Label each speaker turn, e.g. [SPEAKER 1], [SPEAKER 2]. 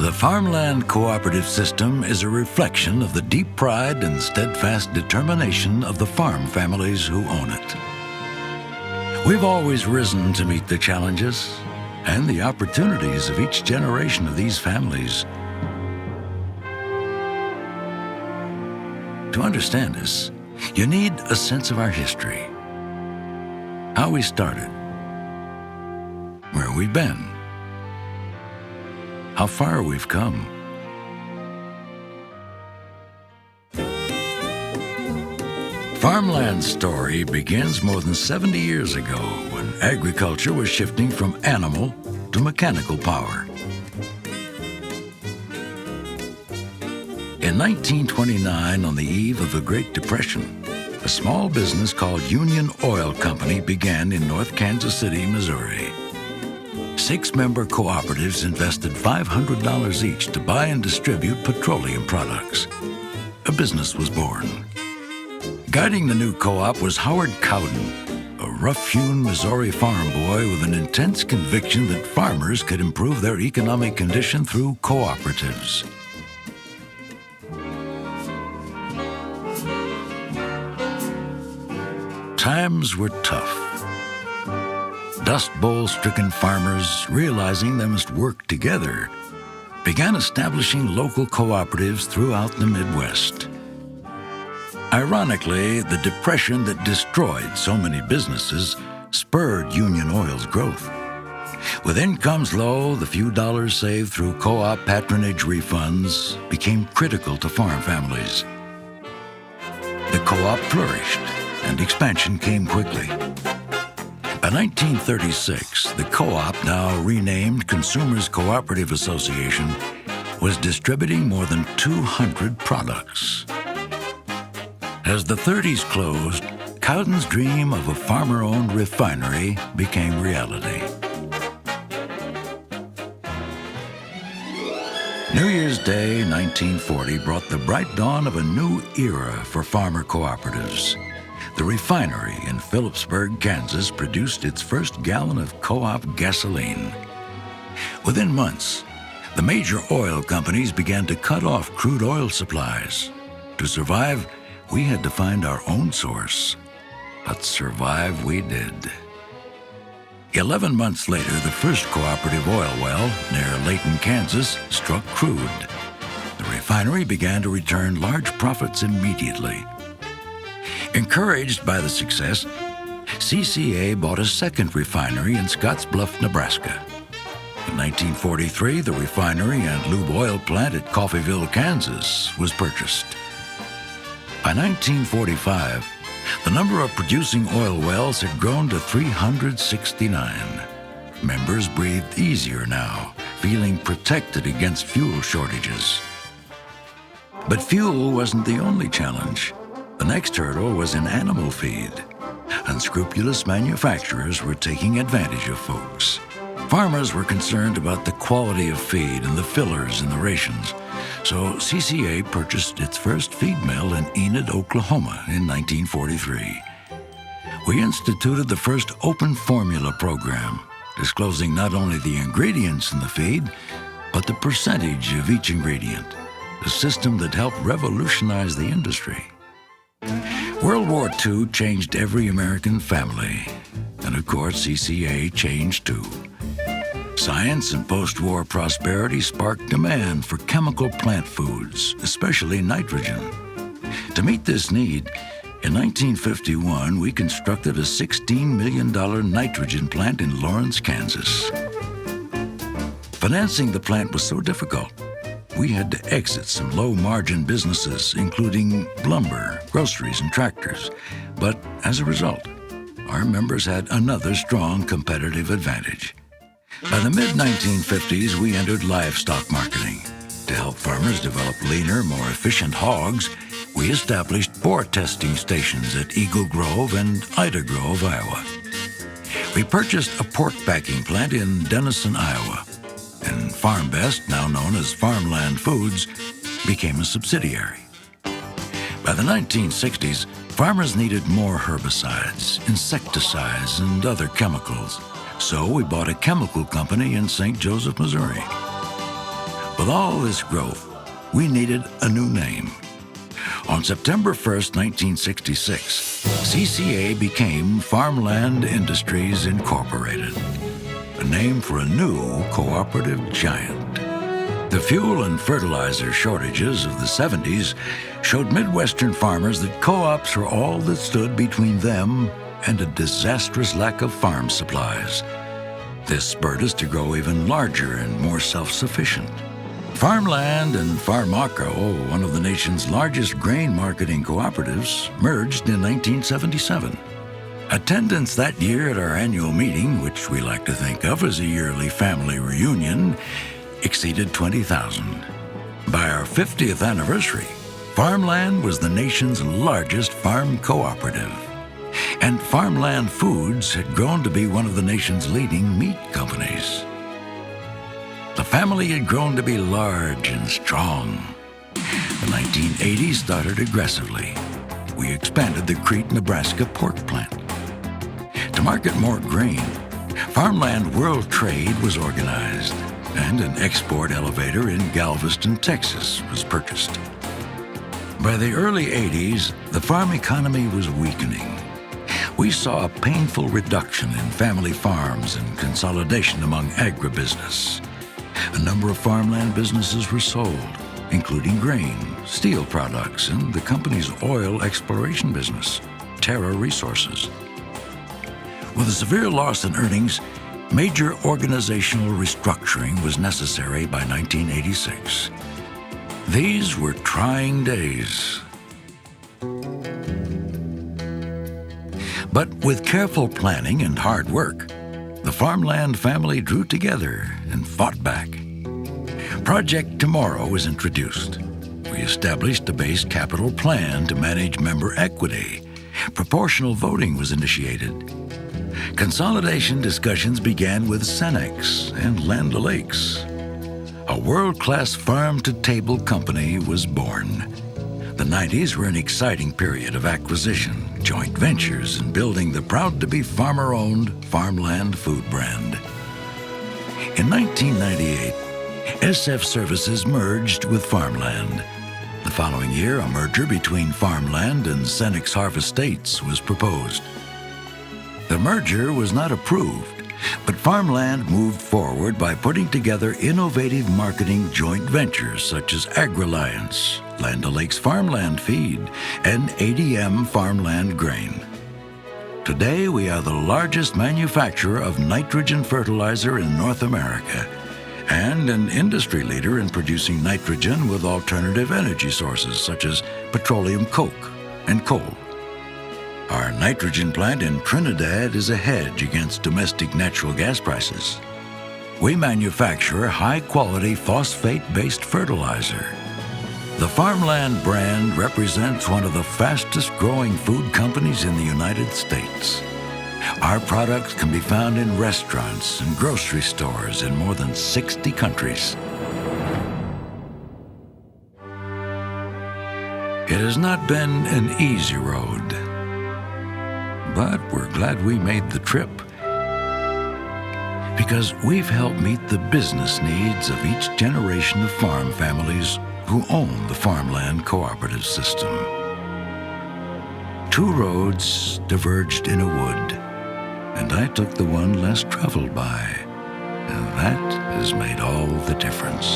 [SPEAKER 1] The Farmland Cooperative System is a reflection of the deep pride and steadfast determination of the farm families who own it. We've always risen to meet the challenges and the opportunities of each generation of these families. To understand this, you need a sense of our history, how we started, where we've been, how far we've come. Farmland's story begins more than 70 years ago when agriculture was shifting from animal to mechanical power. In 1929, on the eve of the Great Depression, a small business called Union Oil Company began in North Kansas City, Missouri. 6 member cooperatives invested $500 each to buy and distribute petroleum products. A business was born. Guiding the new co-op was Howard Cowden, a rough-hewn Missouri farm boy with an intense conviction that farmers could improve their economic condition through cooperatives. Times were tough. Dust Bowl-stricken farmers, realizing they must work together, began establishing local cooperatives throughout the Midwest. Ironically, the depression that destroyed so many businesses spurred Union Oil's growth. With incomes low, the few dollars saved through co-op patronage refunds became critical to farm families. The co-op flourished, and expansion came quickly. By 1936, the co-op, now renamed Consumers Cooperative Association, was distributing more than 200 products. As the 30s closed, Cowden's dream of a farmer-owned refinery became reality. New Year's Day, 1940, brought the bright dawn of a new era for farmer cooperatives. The refinery in Phillipsburg, Kansas, produced its first gallon of co-op gasoline. Within months, the major oil companies began to cut off crude oil supplies. To survive, we had to find our own source. But survive we did. 11 months later, the first cooperative oil well near Layton, Kansas, struck crude. The refinery began to return large profits immediately. Encouraged by the success, CCA bought a second refinery in Scottsbluff, Nebraska. In 1943, the refinery and lube oil plant at Coffeyville, Kansas, was purchased. By 1945, the number of producing oil wells had grown to 369. Members breathed easier now, feeling protected against fuel shortages. But fuel wasn't the only challenge. The next hurdle was in animal feed. Unscrupulous manufacturers were taking advantage of folks. Farmers were concerned about the quality of feed and the fillers in the rations, so CCA purchased its first feed mill in Enid, Oklahoma in 1943. We instituted the first open formula program, disclosing not only the ingredients in the feed, but the percentage of each ingredient, a system that helped revolutionize the industry. World War II changed every American family, and of course CCA changed too. Science and post-war prosperity sparked demand for chemical plant foods, especially nitrogen. To meet this need, in 1951, we constructed a $16 million nitrogen plant in Lawrence, Kansas. Financing the plant was so difficult, we had to exit some low-margin businesses, including lumber, groceries, and tractors. But as a result, our members had another strong competitive advantage. By the mid-1950s, we entered livestock marketing. To help farmers develop leaner, more efficient hogs, we established boar testing stations at Eagle Grove and Ida Grove, Iowa. We purchased a pork packing plant in Denison, Iowa, and FarmBest, now known as Farmland Foods, became a subsidiary. By the 1960s, farmers needed more herbicides, insecticides, and other chemicals, so we bought a chemical company in St. Joseph, Missouri. With all this growth, we needed a new name. On September 1st, 1966, CCA became Farmland Industries Incorporated, a name for a new cooperative giant. The fuel and fertilizer shortages of the 70s showed Midwestern farmers that co-ops were all that stood between them and a disastrous lack of farm supplies. This spurred us to grow even larger and more self-sufficient. Farmland and Farmaco, one of the nation's largest grain marketing cooperatives, merged in 1977. Attendance that year at our annual meeting, which we like to think of as a yearly family reunion, exceeded 20,000. By our 50th anniversary, Farmland was the nation's largest farm cooperative, and Farmland Foods had grown to be one of the nation's leading meat companies. The family had grown to be large and strong. The 1980s started aggressively. We expanded the Crete, Nebraska pork plant. To market more grain, Farmland World Trade was organized, and an export elevator in Galveston, Texas was purchased. By the early 80s, the farm economy was weakening. We saw a painful reduction in family farms and consolidation among agribusiness. A number of farmland businesses were sold, including grain, steel products, and the company's oil exploration business, Terra Resources. With a severe loss in earnings, major organizational restructuring was necessary by 1986. These were trying days. But with careful planning and hard work, the Farmland family drew together and fought back. Project Tomorrow was introduced. We established a base capital plan to manage member equity. Proportional voting was initiated. Consolidation discussions began with Cenex and Land O'Lakes. A world-class farm-to-table company was born. The 90s were an exciting period of acquisition, joint ventures, and building the proud-to-be farmer-owned Farmland food brand. In 1998, SF Services merged with Farmland. The following year, a merger between Farmland and Cenex Harvest States was proposed. The merger was not approved, but Farmland moved forward by putting together innovative marketing joint ventures such as AgriLiance, Land O'Lakes Farmland Feed, and ADM Farmland Grain. Today, we are the largest manufacturer of nitrogen fertilizer in North America and an industry leader in producing nitrogen with alternative energy sources such as petroleum coke and coal. Our nitrogen plant in Trinidad is a hedge against domestic natural gas prices. We manufacture high-quality phosphate-based fertilizer. The Farmland brand represents one of the fastest-growing food companies in the United States. Our products can be found in restaurants and grocery stores in more than 60 countries. It has not been an easy road, but we're glad we made the trip because we've helped meet the business needs of each generation of farm families who own the Farmland Cooperative System. Two roads diverged in a wood, and I took the one less traveled by, and that has made all the difference.